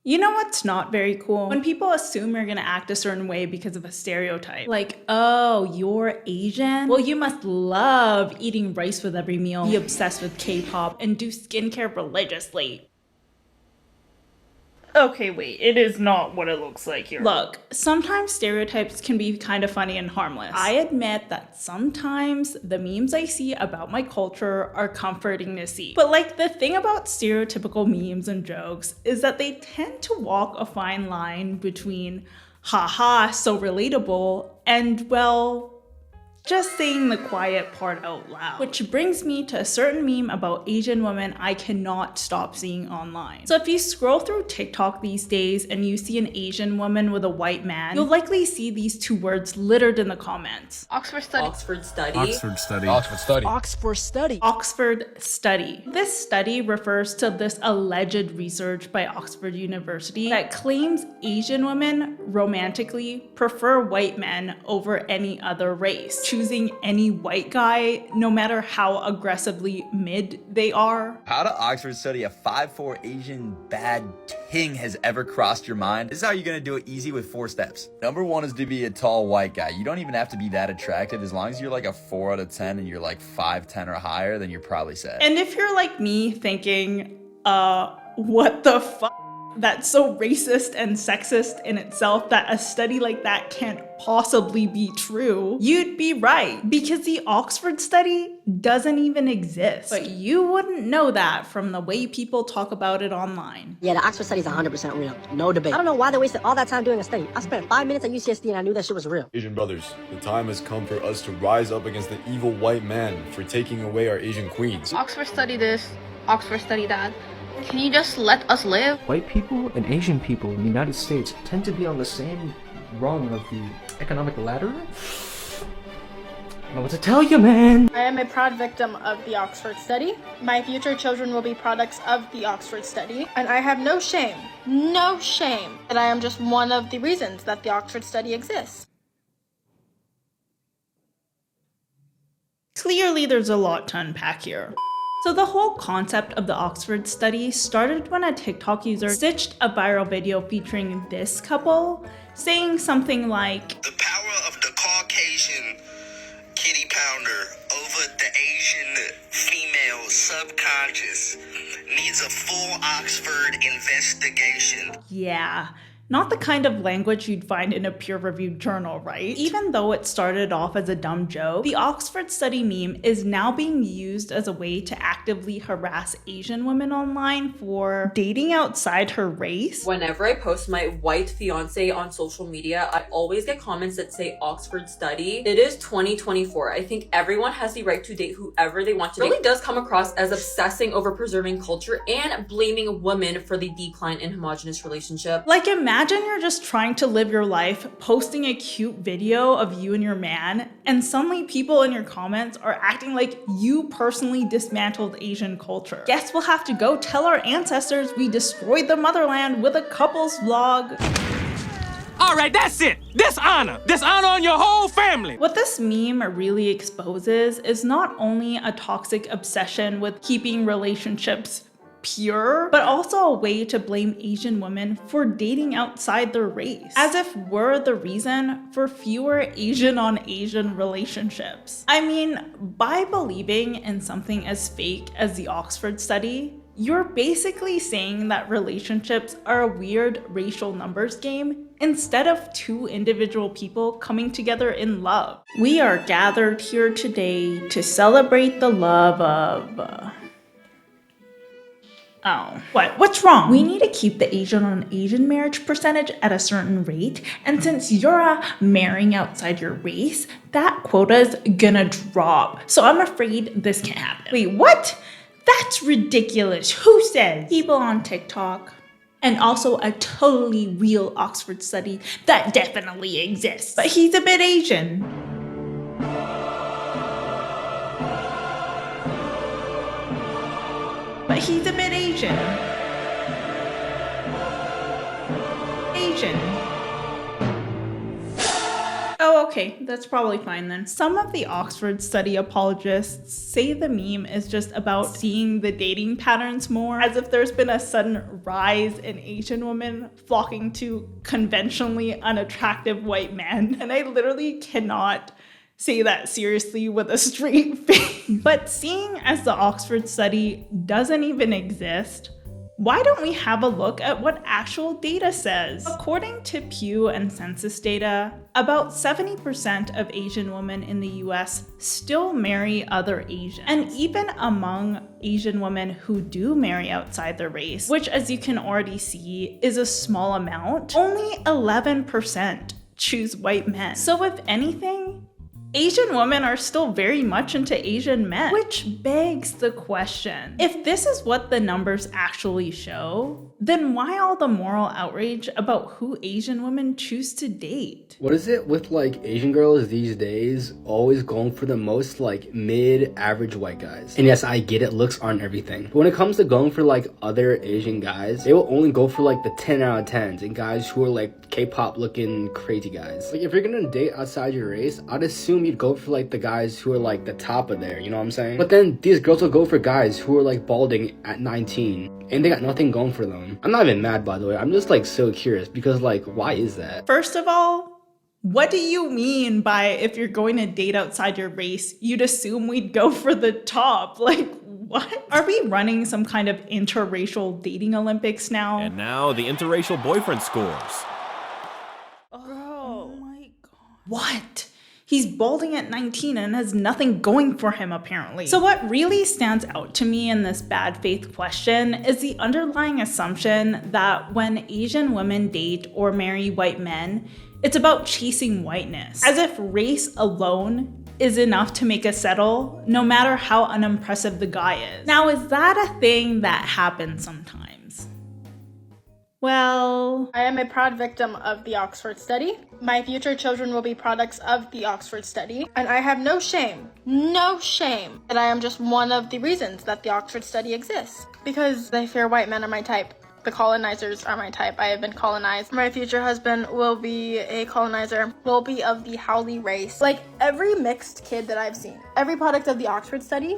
You know what's not very cool? When people assume you're gonna act a certain way because of a stereotype. Like, oh, you're Asian? Well, you must love eating rice with every meal, be obsessed with K-pop, and do skincare religiously. Okay, wait, it is not what it looks like here. Look, sometimes stereotypes can be kind of funny and harmless. I admit that sometimes the memes I see about my culture are comforting to see. But like, the thing about stereotypical memes and jokes is that they tend to walk a fine line between haha, so relatable, and well, just saying the quiet part out loud. Which brings me to a certain meme about Asian women I cannot stop seeing online. So if you scroll through TikTok these days and you see an Asian woman with a white man, you'll likely see these two words littered in the comments. Oxford study. Oxford study. Oxford study. Oxford study. Oxford study. Oxford study. This study refers to this alleged research by Oxford University that claims Asian women romantically prefer white men over any other race, choosing any white guy no matter how aggressively mid they are. How to Oxford study a 5'4" Asian bad ting has ever crossed your mind? This is how you're gonna do it easy with 4 steps. Number 1 is to be a tall white guy. You don't even have to be that attractive. As long as you're like a 4 out of 10 and you're like 5'10" or higher, then you're probably set. And if you're like me thinking, what the fuck? That's so racist and sexist in itself that a study like that can't possibly be true, you'd be right, because the Oxford study doesn't even exist. But you wouldn't know that from the way people talk about it online. Yeah, the Oxford study is 100% real. No debate. I don't know why they wasted all that time doing a study. I spent 5 minutes at UCSD and I knew that shit was real. Asian brothers, the time has come for us to rise up against the evil white man for taking away our Asian queens. Oxford study this. Oxford study that. Can you just let us live? White people and Asian people in the United States tend to be on the same rung of the economic ladder. I don't know what to tell you, man. I am a proud victim of the Oxford study. My future children will be products of the Oxford study. And I have no shame that I am just one of the reasons that the Oxford study exists. Clearly, there's a lot to unpack here. So the whole concept of the Oxford study started when a TikTok user stitched a viral video featuring this couple, saying something like, "The power of the Caucasian kitty pounder over the Asian female subconscious needs a full Oxford investigation." Yeah. Not the kind of language you'd find in a peer-reviewed journal, right? Even though it started off as a dumb joke, the Oxford study meme is now being used as a way to actively harass Asian women online for dating outside her race. Whenever I post my white fiance on social media, I always get comments that say Oxford study. It is 2024. I think everyone has the right to date whoever they want to date. It really does come across as obsessing over preserving culture and blaming women for the decline in homogenous relationship. Like, imagine you're just trying to live your life, posting a cute video of you and your man, and suddenly people in your comments are acting like you personally dismantled Asian culture. Guess we'll have to go tell our ancestors we destroyed the motherland with a couples vlog. All right, that's it. Dishonor on your whole family. What this meme really exposes is not only a toxic obsession with keeping relationships pure, but also a way to blame Asian women for dating outside their race, as if we're the reason for fewer Asian on Asian relationships. I mean, by believing in something as fake as the Oxford study, you're basically saying that relationships are a weird racial numbers game instead of two individual people coming together in love. We are gathered here today to celebrate the love of oh, what's wrong? We need to keep the Asian on Asian marriage percentage at a certain rate, and since you're marrying outside your race, that quota's gonna drop. So I'm afraid this can't happen. Wait, what? That's ridiculous. Who says? People on TikTok. And also a totally real Oxford study that definitely exists. But he's a bit Asian. But he's a bit Asian. Asian. Oh, Okay, that's probably fine then. Some of the Oxford study apologists say the meme is just about seeing the dating patterns more, as if there's been a sudden rise in Asian women flocking to conventionally unattractive white men. And I literally cannot say that seriously with a straight face. But seeing as the Oxford study doesn't even exist, why don't we have a look at what actual data says? According to Pew and census data, about 70% of Asian women in the US still marry other Asians. And even among Asian women who do marry outside their race, which as you can already see is a small amount, only 11% choose white men. So if anything, Asian women are still very much into Asian men, which begs the question, if this is what the numbers actually show, then why all the moral outrage about who Asian women choose to date? What is it with like Asian girls these days always going for the most like mid-average white guys? And yes, I get it, looks aren't everything. But when it comes to going for like other Asian guys, they will only go for like the 10 out of 10s and guys who are like K-pop looking crazy guys. Like if you're gonna date outside your race, I'd assume you'd go for like the guys who are like the top of there, you know what I'm saying? But then these girls will go for guys who are like balding at 19 and they got nothing going for them. I'm not even mad, by the way. I'm just like so curious because like, why is that? First of all, what do you mean by if you're going to date outside your race, you'd assume we'd go for the top? Like, what? Are we running some kind of interracial dating Olympics now? And now the interracial boyfriend scores. Oh my God. What? He's balding at 19 and has nothing going for him, apparently. So what really stands out to me in this bad faith question is the underlying assumption that when Asian women date or marry white men, it's about chasing whiteness, as if race alone is enough to make us settle, no matter how unimpressive the guy is. Now, is that a thing that happens sometimes? Well, I am a proud victim of the Oxford study. My future children will be products of the Oxford study. And I have no shame that I am just one of the reasons that the Oxford study exists. Because I fear white men are my type. The colonizers are my type. I have been colonized. My future husband will be a colonizer, will be of the Howley race. Like every mixed kid that I've seen, every product of the Oxford study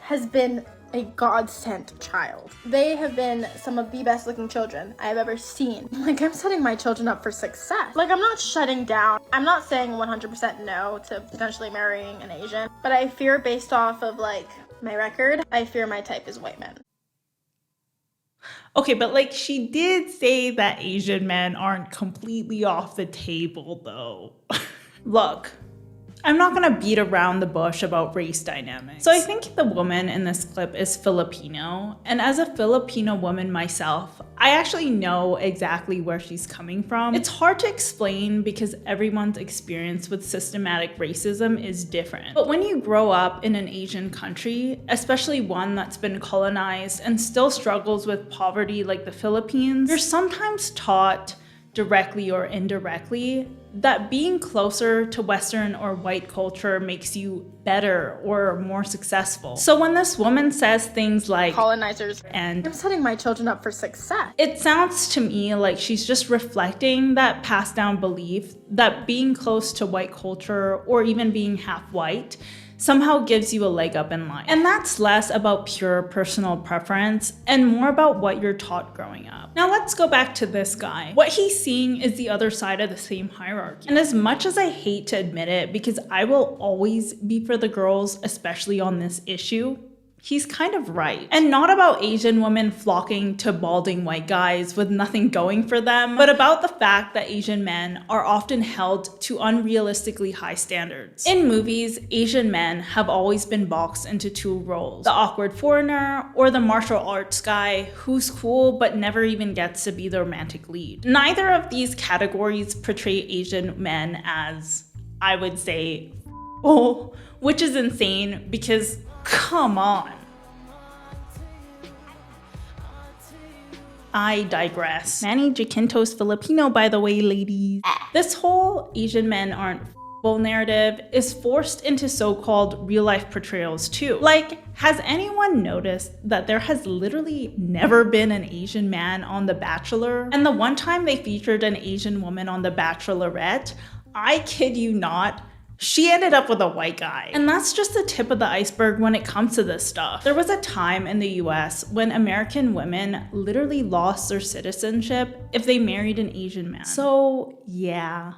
has been a God-sent child. They have been some of the best looking children I have ever seen. Like, I'm setting my children up for success. Like, I'm not shutting down. I'm not saying 100% no to potentially marrying an Asian, but I fear based off of, like, my record, I fear my type is white men. Okay, but like she did say that Asian men aren't completely off the table though. Look, I'm not gonna beat around the bush about race dynamics. So I think the woman in this clip is Filipino, and as a Filipino woman myself, I actually know exactly where she's coming from. It's hard to explain because everyone's experience with systematic racism is different. But when you grow up in an Asian country, especially one that's been colonized and still struggles with poverty like the Philippines, you're sometimes taught directly or indirectly that being closer to Western or white culture makes you better or more successful. So when this woman says things like colonizers and I'm setting my children up for success, it sounds to me like she's just reflecting that passed down belief that being close to white culture or even being half white somehow gives you a leg up in life. And that's less about pure personal preference and more about what you're taught growing up. Now let's go back to this guy. What he's seeing is the other side of the same hierarchy. And as much as I hate to admit it, because I will always be for the girls, especially on this issue, he's kind of right. And not about Asian women flocking to balding white guys with nothing going for them, but about the fact that Asian men are often held to unrealistically high standards. In movies, Asian men have always been boxed into two roles: the awkward foreigner or the martial arts guy who's cool but never even gets to be the romantic lead. Neither of these categories portray Asian men as, I would say, which is insane because come on. I digress. Manny Jacinto's Filipino, by the way, ladies. This whole Asian men aren't narrative is forced into so-called real-life portrayals too. Like, has anyone noticed that there has literally never been an Asian man on The Bachelor? And the one time they featured an Asian woman on The Bachelorette, I kid you not, she ended up with a white guy. And that's just the tip of the iceberg when it comes to this stuff. There was a time in the US when American women literally lost their citizenship if they married an Asian man. So yeah,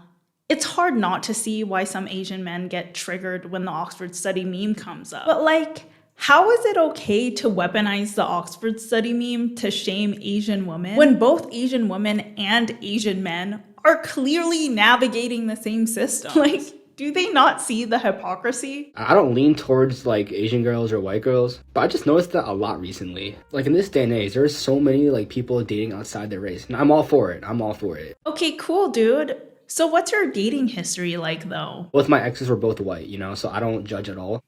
it's hard not to see why some Asian men get triggered when the Oxford Study meme comes up. But like, how is it okay to weaponize the Oxford Study meme to shame Asian women when both Asian women and Asian men are clearly navigating the same system? Like, do they not see the hypocrisy? I don't lean towards like Asian girls or white girls, but I just noticed that a lot recently. Like in this day and age, there's so many like people dating outside their race, and I'm all for it. I'm all for it. Okay, cool, dude. So what's your dating history like though? Both my exes were both white, you know, so I don't judge at all.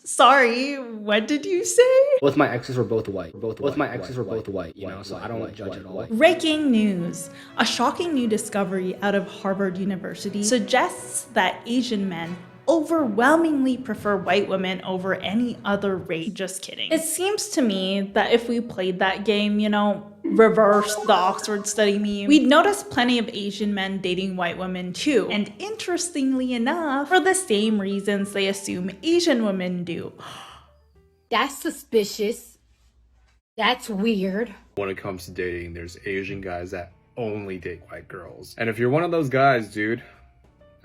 Sorry, what did you say? Both my exes were both white. Both my exes were both white, you know, so I don't judge at all. Breaking news. A shocking new discovery out of Harvard University suggests that Asian men overwhelmingly prefer white women over any other race. Just kidding. It seems to me that if we played that game, you know, reverse the Oxford Study meme, we'd notice plenty of Asian men dating white women too. And interestingly enough, for the same reasons they assume Asian women do. That's suspicious. That's weird. When it comes to dating, there's Asian guys that only date white girls. And if you're one of those guys, dude,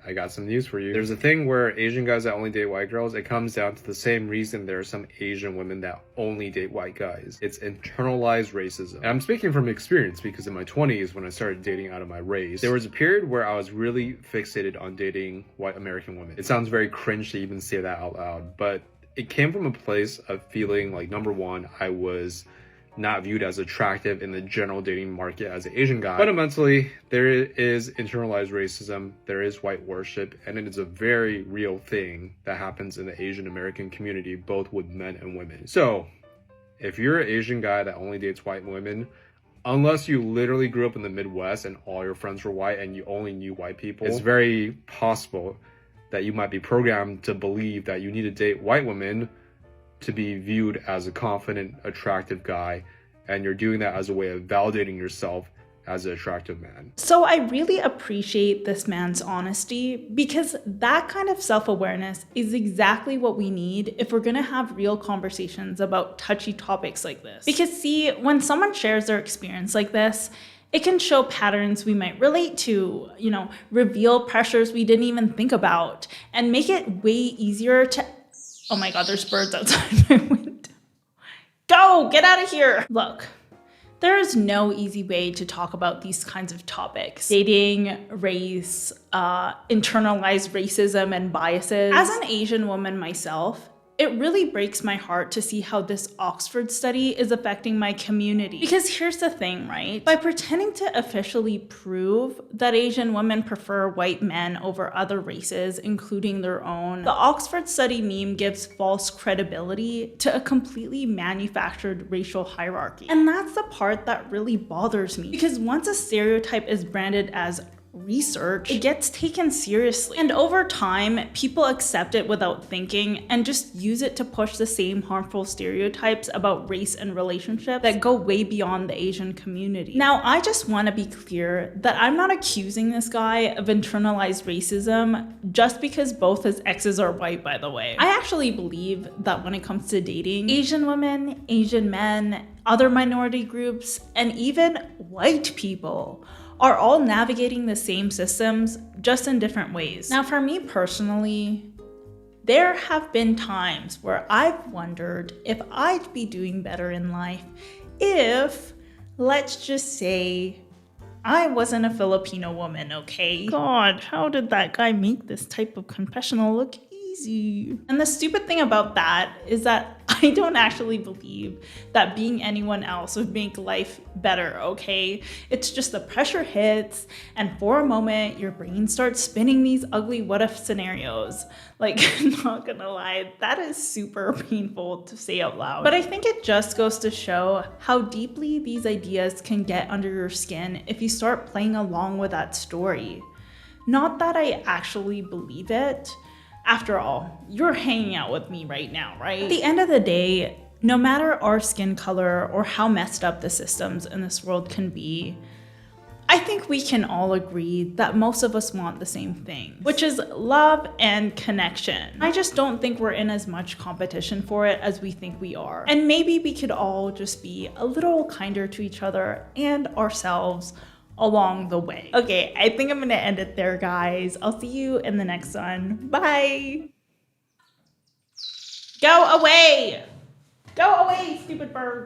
I got some news for you. There's a thing where Asian guys that only date white girls, it comes down to the same reason there are some Asian women that only date white guys. It's internalized racism. And I'm speaking from experience because in my 20s, when I started dating out of my race, there was a period where I was really fixated on dating white American women. It sounds very cringe to even say that out loud, but it came from a place of feeling like, number one, I was not viewed as attractive in the general dating market as an Asian guy. Fundamentally, there is internalized racism, there is white worship, and it is a very real thing that happens in the Asian American community, both with men and women. So, if you're an Asian guy that only dates white women, unless you literally grew up in the Midwest and all your friends were white and you only knew white people, it's very possible that you might be programmed to believe that you need to date white women to be viewed as a confident, attractive guy, and you're doing that as a way of validating yourself as an attractive man. So I really appreciate this man's honesty, because that kind of self-awareness is exactly what we need if we're gonna have real conversations about touchy topics like this. Because see, when someone shares their experience like this, it can show patterns we might relate to, you know, reveal pressures we didn't even think about, and make it way easier to... Oh my God, there's birds outside my window. Go, get out of here. Look, there is no easy way to talk about these kinds of topics. Dating, race, internalized racism and biases. As an Asian woman myself, it really breaks my heart to see how this Oxford study is affecting my community. Because here's the thing, right? By pretending to officially prove that Asian women prefer white men over other races, including their own, the Oxford study meme gives false credibility to a completely manufactured racial hierarchy. And that's the part that really bothers me. Because once a stereotype is branded as research, it gets taken seriously. And over time, people accept it without thinking and just use it to push the same harmful stereotypes about race and relationships that go way beyond the Asian community. Now, I just want to be clear that I'm not accusing this guy of internalized racism just because both his exes are white, by the way. I actually believe that when it comes to dating, Asian women, Asian men, other minority groups, and even white people are all navigating the same systems, just in different ways. Now, for me personally, there have been times where I've wondered if I'd be doing better in life if, let's just say, I wasn't a Filipino woman, okay? God, how did that guy make this type of confessional look easy? And the stupid thing about that is that I don't actually believe that being anyone else would make life better, okay? It's just the pressure hits, and for a moment, your brain starts spinning these ugly what-if scenarios. Like, not gonna lie, that is super painful to say out loud. But I think it just goes to show how deeply these ideas can get under your skin if you start playing along with that story. Not that I actually believe it. After all, you're hanging out with me right now, right? At the end of the day, no matter our skin color or how messed up the systems in this world can be, I think we can all agree that most of us want the same thing, which is love and connection. I just don't think we're in as much competition for it as we think we are. And maybe we could all just be a little kinder to each other and ourselves along the way. Okay, I think I'm gonna end it there, guys. I'll see you in the next one. Bye. Go away! Go away, stupid bird.